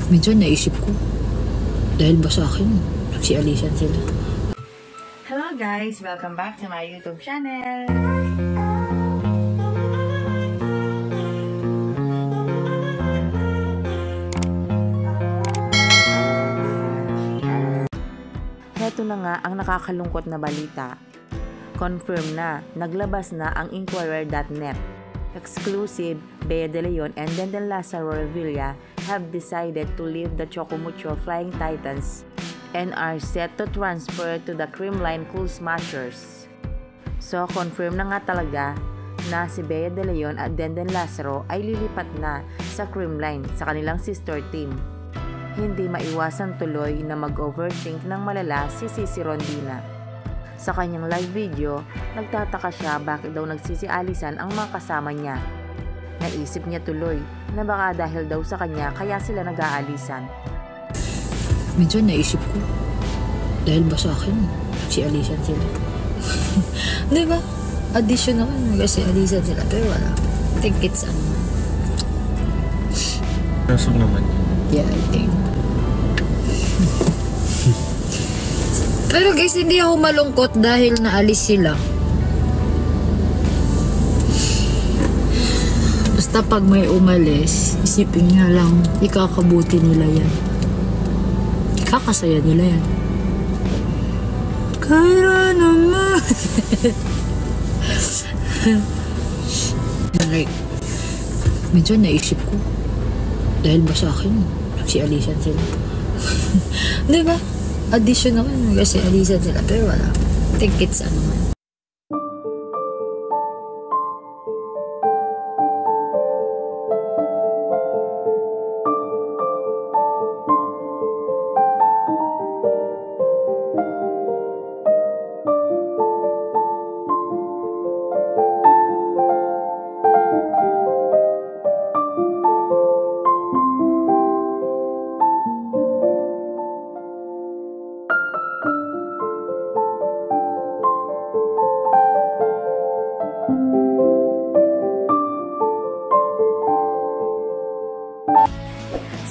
Minsan naisip ko, dahil ba sa akin, nagsialisan sila. Hello guys! Welcome back to my YouTube channel! Heto na nga ang nakakalungkot na balita. Confirm na, naglabas na ang Inquirer.net. Exclusive, Bea De Leon and Denden Lazaro Revilla have decided to leave the Chocomucho Flying Titans and are set to transfer to the Creamline Cool Smashers. So, confirm na nga talaga na si Bea De Leon at Denden Lazaro ay lilipat na sa Creamline sa kanilang sister team. Hindi maiwasan tuloy na mag-overthink ng malala si Sisi Rondina. Sa kanyang live video, nagtataka siya bakit daw nagsisialisan ang mga kasama niya. Naisip niya tuloy na baka dahil daw sa kanya kaya sila nag-aalisan. Minsan naisip ko, dahil ba sa akin, nagsialisan sila. Di ba? Addition naman, nagsialisan sila. Pero wala. I think it's Nasog naman yun. Yeah, I think. Pero guys, hindi ako malungkot dahil naalis sila. Basta pag may umalis, isipin nga lang, ikakabuti nila yan. Ikakasaya nila yan. Kaya naman. Like, medyo naisip ko, dahil ba sa akin, nagsialisan sila. Di ba? Addition naman, kasi alisan sila. Pero wala. I think it's man.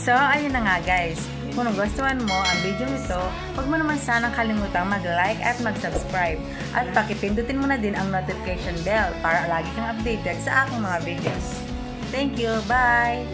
So, ayun na nga guys. Kung nagustuhan mo ang video nito, huwag mo naman sanang kalimutang mag-like at mag-subscribe. At pakipindutin mo na din ang notification bell para lagi kang updated sa aking mga videos. Thank you! Bye!